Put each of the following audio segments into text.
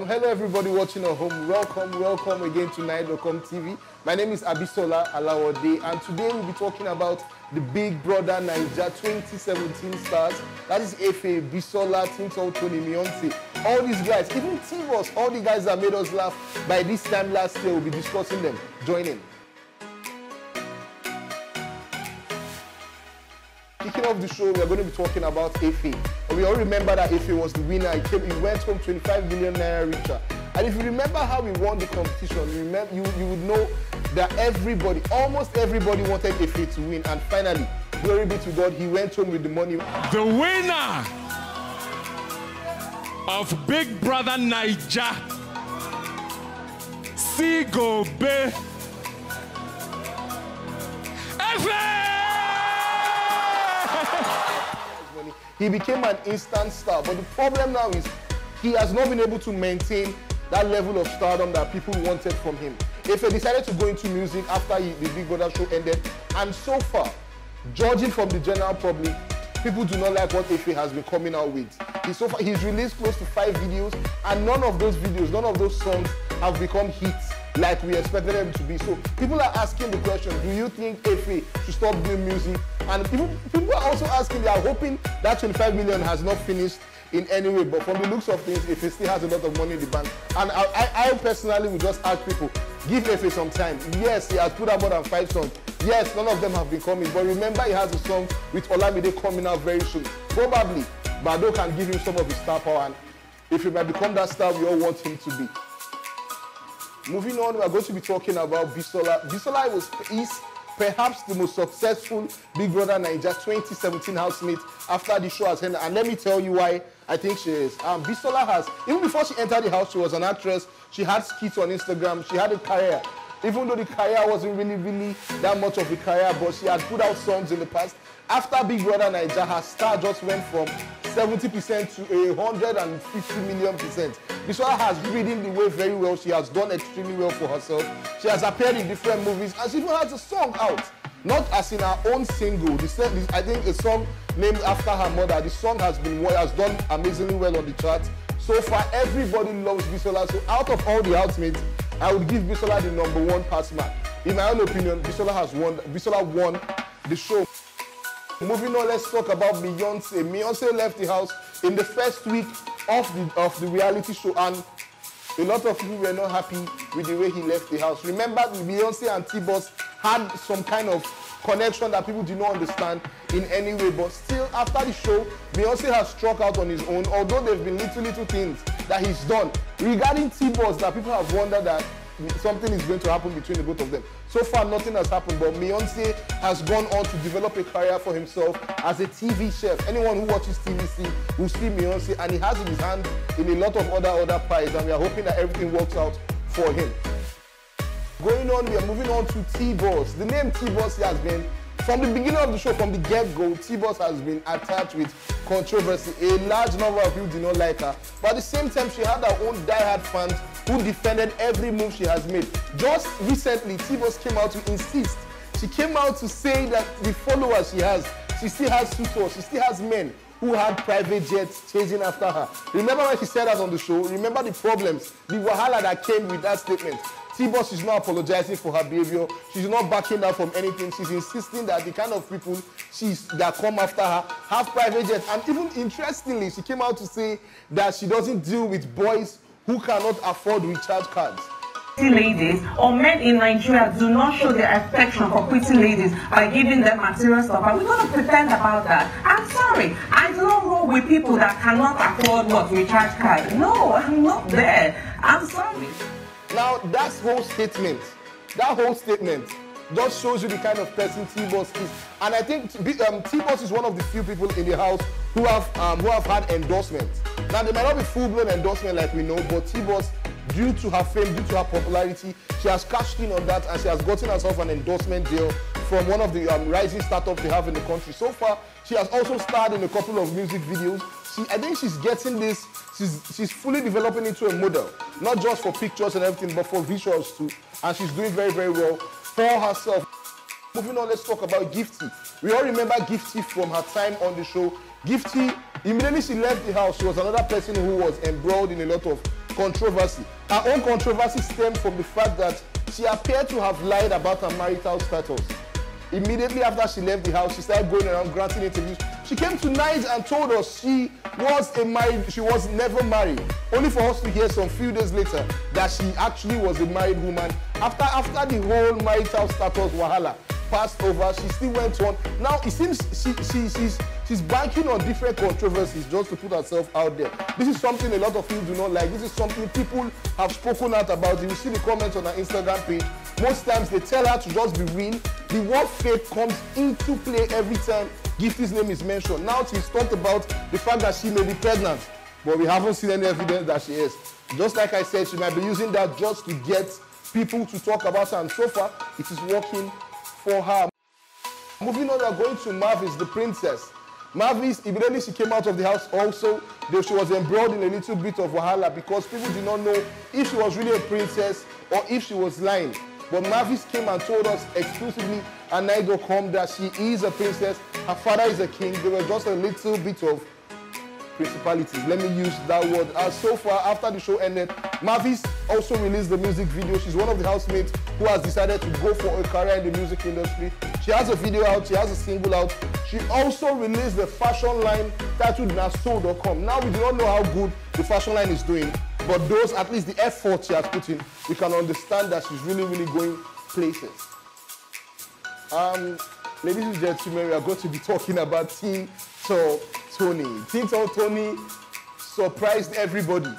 Hello everybody watching at home. Welcome again to Naija.com TV. My name is Abisola Alawode, and today we'll be talking about the Big Brother Naija 2017 stars. That is Efe, Bisola, Tinto, Tony, Beyonce. All these guys, even T-Boss, all the guys that made us laugh by this time last year, we'll be discussing them. Join in. Kicking off the show, we are going to be talking about Efe. We all remember that Efe was the winner. He went home 25 million naira richer. And if you remember how we won the competition, you would know that almost everybody wanted Efe to win. And finally, glory be to God, he went home with the money. The winner of Big Brother Naija, Sigobe, Efe! He became an instant star, but the problem now is he has not been able to maintain that level of stardom that people wanted from him. Efe decided to go into music after the Big Brother show ended, and so far, judging from the general public, people do not like what Efe has been coming out with. He's released close to 5 videos, and none of those songs have become hits like we expected them to be. So people are asking the question, do you think Efe should stop doing music? And people are also asking, they are hoping that 25 million has not finished in any way. But from the looks of things, Efe still has a lot of money in the bank. And I personally would just ask people, give Efe some time. Yes, he has put out more than 5 songs. Yes, none of them have been coming. But remember, he has a song with Olamide coming out very soon. Probably, Bado can give him some of his star power. And if he might become that star we all want him to be. Moving on, we are going to be talking about Bisola. Bisola is perhaps the most successful Big Brother Naija 2017 housemate after the show has ended. And let me tell you why I think she is. Bisola has, even before she entered the house, she was an actress. She had skits on Instagram. She had a career. Even though the career wasn't really that much of a career, but she had put out songs in the past. After Big Brother Naija, her star just went from 70% to 150 million %. Bisola has ridden the wave very well. She has done extremely well for herself. She has appeared in different movies, and she even has a song out. Not as in her own single. I think a song named after her mother. The song has done amazingly well on the charts. So far, everybody loves Bisola. So out of all the housemates, I would give Bisola the #1 pass mark. In my own opinion, Bisola won the show. Moving on, let's talk about Beyonce. Beyonce left the house in the first week of the reality show, and a lot of people were not happy with the way he left the house. Remember, Beyonce and T-Boss had some kind of connection that people did not understand in any way, but still, after the show, Beyonce has struck out on his own, although there have been little things that he's done. Regarding T-Boss, that people have wondered that something is going to happen between the both of them. So far, nothing has happened, but Beyonce has gone on to develop a career for himself as a TV chef. Anyone who watches TVC will see Beyonce, and he has in his hand in a lot of other pies, and we are hoping that everything works out for him. Going on, we are moving on to T-Boss. The name T-Boss has been, from the beginning of the show, from the get-go, T-Boss has been attached with controversy. A large number of people did not like her, but at the same time, she had her own die-hard fans who defended every move she has made. Just recently, T-Boss came out to insist. She came out to say that the followers she still has suitors, she still has men who had private jets chasing after her. Remember when she said that on the show? Remember the problems, the wahala that came with that statement. T-Boss is not apologizing for her behavior. She's not backing down from anything. She's insisting that the kind of people that come after her have private jets. And even interestingly, she came out to say that she doesn't deal with boys who cannot afford recharge cards. Pretty ladies or men in Nigeria do not show their affection for pretty ladies by giving them material stuff. Are we going to pretend about that? I'm sorry. I do not roll with people that cannot afford what recharge cards. No, I'm not there. I'm sorry. Now, that whole statement just shows you the kind of person T-Boss is. And I think T-Boss is one of the few people in the house who have had endorsements. Now, they might not be full-blown endorsement like we know, but T-Boss, due to her fame, due to her popularity, she has cashed in on that, and she has gotten herself an endorsement deal from one of the rising startups they have in the country. So far, she has also starred in a couple of music videos. I think she's getting this, she's fully developing into a model, not just for pictures and everything, but for visuals too. And she's doing very well for herself. Moving on, let's talk about Gifty. We all remember Gifty from her time on the show. Gifty, immediately she left the house, she was another person who was embroiled in a lot of controversy. Her own controversy stemmed from the fact that she appeared to have lied about her marital status. Immediately after she left the house, she started going around granting interviews. She came to Naija and told us she was never married. Only for us to hear some few days later that she actually was a married woman. After the whole marital status wahala passed over, she still went on. Now it seems she's banking on different controversies just to put herself out there. This is something a lot of people do not like. This is something people have spoken out about. You see the comments on her Instagram page. Most times they tell her to just be real. The word fake comes into play every time Gifty's name is mentioned. Now she's talked about the fact that she may be pregnant, but we haven't seen any evidence that she is. Just like I said, she might be using that just to get people to talk about her, and so far it is working for her. Moving on, we're going to Mavis, the princess. Mavis, immediately she came out of the house also, though she was embroiled in a little bit of wahala because people did not know if she was really a princess or if she was lying. But Mavis came and told us exclusively on Naija.com that she is a princess, her father is a king. There was just a little bit of principalities. Let me use that word. So far, after the show ended, Mavis also released the music video. She's one of the housemates who has decided to go for a career in the music industry. She has a video out, she has a single out. She also released the fashion line titled Naso.com. Now, we do not know how good the fashion line is doing, but those, at least the effort she has put in, we can understand that she's really, really going places. Ladies and gentlemen, we are going to be talking about Teen Tony. Teen Tony surprised everybody.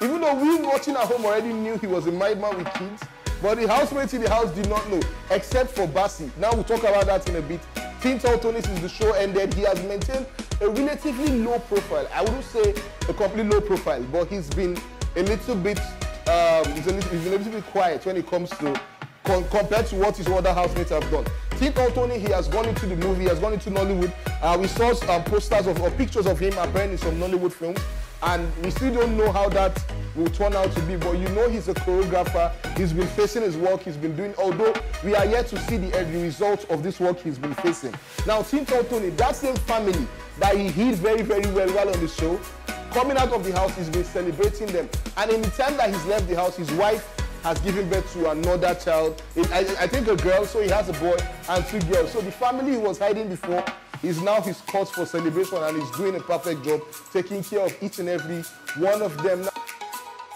Even though we watching at home already knew he was a married man with kids, but the housemates in the house did not know, except for Bassi. Now we'll talk about that in a bit. Teen Tony, since the show ended, he has maintained a relatively low profile. I wouldn't say a completely low profile, but he's been a little bit, he's been a little bit quiet when it comes to compared to what his other housemates have done. Teen Tony, he has gone into the movie, he has gone into Nollywood. We saw posters or pictures of him appearing in some Nollywood films, and we still don't know how that will turn out to be, but you know he's a choreographer, he's been facing his work, he's been doing, although we are yet to see the results of this work he's been facing. Now, Teen Tony, that same family that he hid very, very well while on the show, coming out of the house, he's been celebrating them. And in the time that he's left the house, his wife has given birth to another child. I think a girl, so he has a boy and 2 girls. So the family he was hiding before is now his cause for celebration, and he's doing a perfect job taking care of each and every one of them. Now,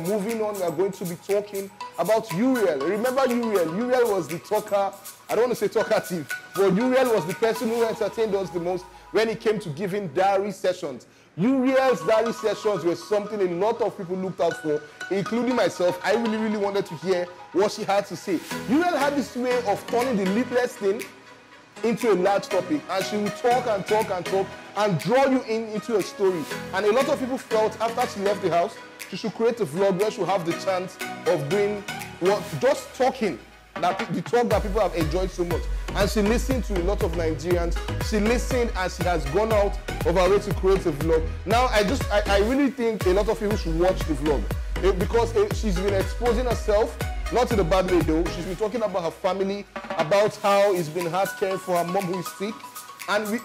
moving on, we are going to be talking about Uriel. Remember Uriel? Uriel was the talker. I don't want to say talkative, but Uriel was the person who entertained us the most when it came to giving diary sessions. Uriel's diary sessions were something a lot of people looked out for, including myself. I really, really wanted to hear what she had to say. Uriel had this way of turning the littlest thing into a large topic, and she would talk and talk and talk and draw you into a story. And a lot of people felt after she left the house, she should create a vlog where she would have the chance of doing what, just talking, the talk that people have enjoyed so much. And she listened to a lot of Nigerians. She listened and she has gone out of her way to create a vlog. Now, I really think a lot of people should watch the vlog because she's been exposing herself, not in a bad way though. She's been talking about her family, about how it's been hard caring for her mom who is sick. And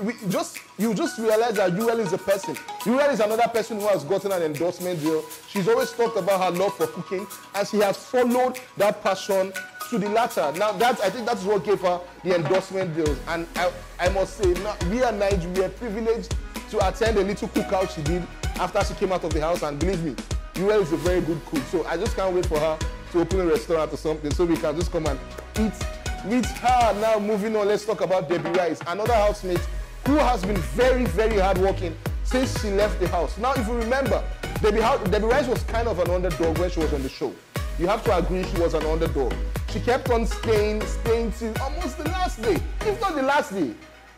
you just realize that Uriel is a person. Uriel is another person who has gotten an endorsement deal. She's always talked about her love for cooking, and she has followed that passion to the latter. Now, I think that's what gave her the endorsement deals. And I must say, now, we are Nigerian, we are privileged to attend a little cookout she did after she came out of the house. And believe me, Uriel is a very good cook. So I just can't wait for her to open a restaurant or something so we can just come and eat with her. Now, moving on, let's talk about debie-rise, another housemate who has been very, very hardworking since she left the house. Now, if you remember, debie-rise was kind of an underdog when she was on the show. You have to agree she was an underdog. She kept on staying till almost the last day, if not the last day.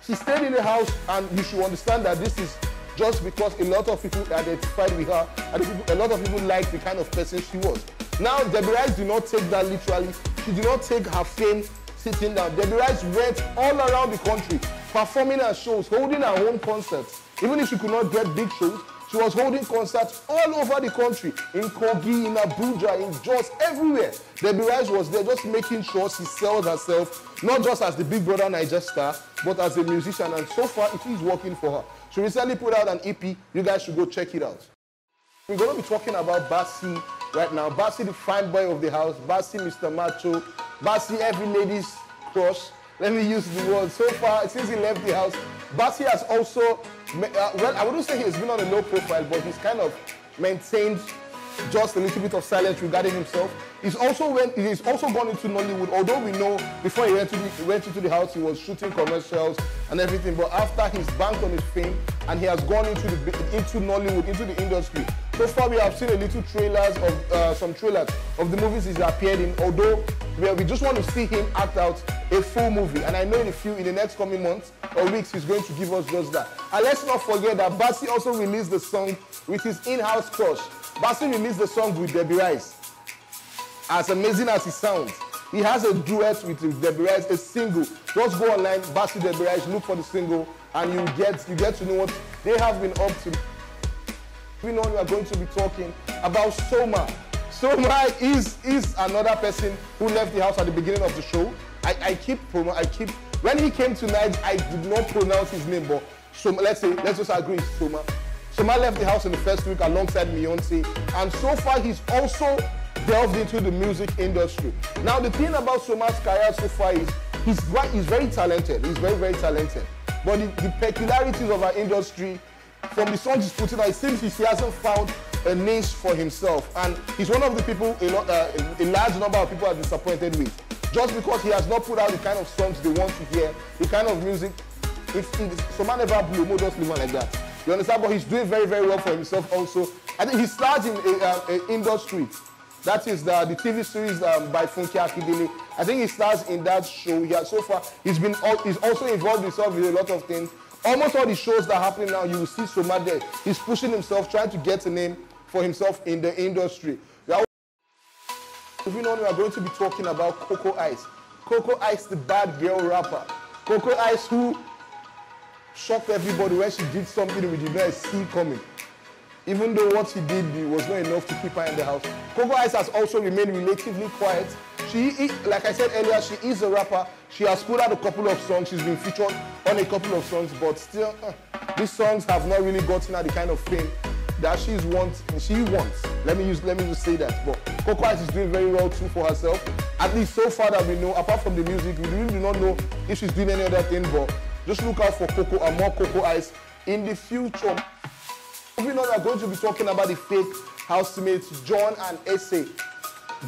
She stayed in the house, and you should understand that this is just because a lot of people identified with her, and a lot of people liked the kind of person she was. Now, debie-rise did not take that literally. She did not take her fame sitting down. Debie-rise went all around the country, performing her shows, holding her own concerts. Even if she could not get big shows, she was holding concerts all over the country, in Kogi, in Abuja, in Jos, everywhere. Debie-rise was there just making sure she sells herself, not just as the Big Brother Naija star, but as a musician. And so far, it is working for her. She recently put out an EP. You guys should go check it out. We're going to be talking about Bassi right now. Bassy, the fine boy of the house. Bassy, Mr. Macho. Bassy, every lady's crush. Let me use the word. So far, since he left the house, Bassy has also, well, I wouldn't say he's been on a low profile, but he's kind of maintained just a little bit of silence regarding himself. He's also gone into Nollywood, although we know before he went into the house, he was shooting commercials and everything, but after he's banked on his fame and he has gone into Nollywood, into the industry. So far, we have seen a little trailers of some trailers of the movies he's appeared in, although we just want to see him act out a full movie. And I know in the next coming months or weeks, he's going to give us just that. And let's not forget that Bassy also released the song with his in-house crush. Bassy released the song with Debie-rise. As amazing as it sounds, he has a duet with Debie-rise, a single. Just go online, Bassy Debie-rise, look for the single, and you get to know what they have been up to. We know we are going to be talking about Soma. Soma is another person who left the house at the beginning of the show. When he came to Naija, I did not pronounce his name, but Soma, let's just agree, Soma. Soma left the house in the first week alongside Beyonce, and so far he's also delved into the music industry. Now the thing about Soma's career so far is he's very talented. He's very, very talented. But the peculiarities of our industry, from the songs he's putting out, it seems he hasn't found a niche for himself, and he's one of the people a large number of people are disappointed with, just because he has not put out the kind of songs they want to hear, the kind of music. Soma never blew, just leave one like that. You understand? But he's doing very, very well for himself also. I think he starred in Industry. That is the TV series by Funke Akindele. I think he stars in that show. So far, he's also involved himself with a lot of things. Almost all the shows that are happening now, you will see Soma there. He's pushing himself, trying to get a name for himself in the industry. Moving on, we are going to be talking about Coco Ice. Coco Ice, the bad girl rapper. Coco Ice, who shocked everybody when she did something we did not see coming. Even though what she did was not enough to keep her in the house. Coco Ice has also remained relatively quiet. Like I said earlier, she is a rapper. She has put out a couple of songs. She's been featured on a couple of songs, but still, these songs have not really gotten her the kind of fame that she wants. Let me just say that. But Coco Ice is doing very well too for herself. At least so far that we know, apart from the music, we really do not know if she's doing any other thing, but just look out for Coco and more Coco Ice in the future. Moving on, we are going to be talking about the fake housemates, John and Essay.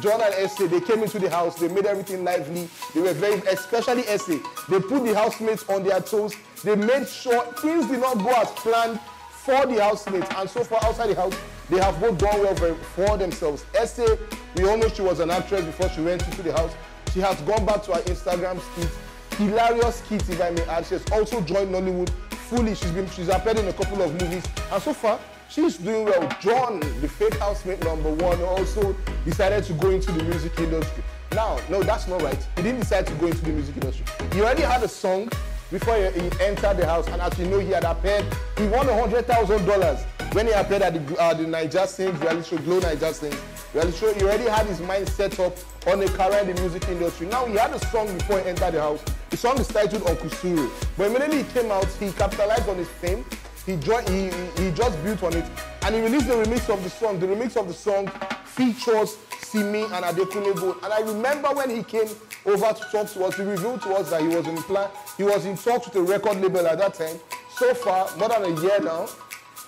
John and Essay, they came into the house, they made everything lively. They were especially Essay, they put the housemates on their toes. They made sure things did not go as planned for the housemates. And so far outside the house, they have both done well for themselves. Essay, we all know she was an actress before she went into the house. She has gone back to her Instagram skits. Hilarious skits, if I may add. She has also joined Nollywood fully. She's appeared in a couple of movies. And so far, she's doing well. John, the fake housemate #1, also decided to go into the music industry. Now, no, that's not right. He didn't decide to go into the music industry. He already had a song before he entered the house, and as you know, he had appeared. He won $100,000 when he appeared at the Naija Sings reality show, Glow Naija Sings reality show. He already had his mind set up on a career in the music industry. Now, he had a song before he entered the house. The song is titled Onkusuru. But immediately he came out, he capitalized on his fame. He just built on it, and he released the remix of the song. The remix of the song features Simi and Adekunle Gold. And I remember when he came over to talk to us, he revealed to us that he was in talks with a record label at that time. So far, more than a year now,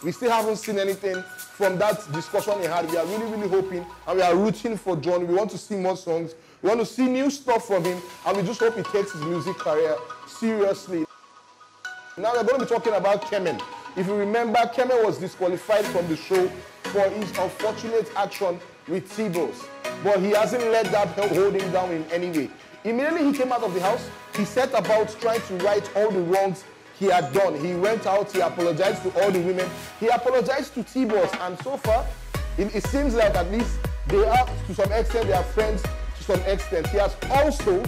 we still haven't seen anything from that discussion he had. We are really, really hoping, and we are rooting for John. We want to see more songs. We want to see new stuff from him, and we just hope he takes his music career seriously. Now we're going to be talking about Kemen. If you remember, Kemen was disqualified from the show for his unfortunate action with T-Boss. But he hasn't let that hold him down in any way. Immediately he came out of the house, he set about trying to right all the wrongs he had done. He went out, he apologized to all the women. He apologized to T-Boss, and so far, it seems like at least they are, to some extent, they are friends to some extent. He has also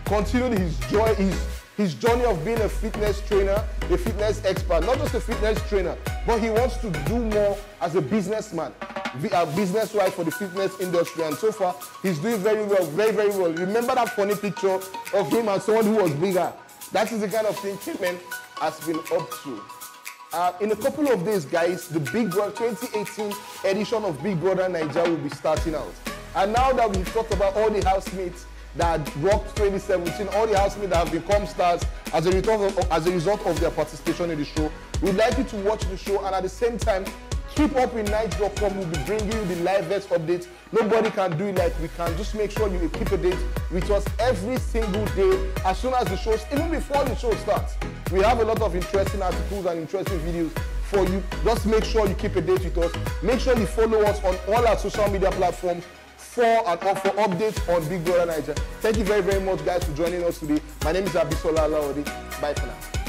continued his journey of being a fitness trainer, a fitness expert, not just a fitness trainer, but he wants to do more as a businessman, a business-wise for the fitness industry. And so far, he's doing very well, very, very well. Remember that funny picture of him and someone who was bigger? That is the kind of thing Kemen has been up to. In a couple of days, guys, the Big Brother 2018 edition of Big Brother Naija will be starting out. And now that we've talked about all the housemates that rocked 2017, all the housemates that have become stars as a result of their participation in the show, we'd like you to watch the show, and at the same time, keep up with Naija.com. We'll be bringing you the livest updates. Nobody can do it like we can. Just make sure you keep a date with us every single day as soon as the show, even before the show starts. We have a lot of interesting articles and interesting videos for you. Just make sure you keep a date with us. Make sure you follow us on all our social media platforms for updates on Big Brother Naija. Thank you very, very much, guys, for joining us today. My name is Abisola Alaode. Bye for now.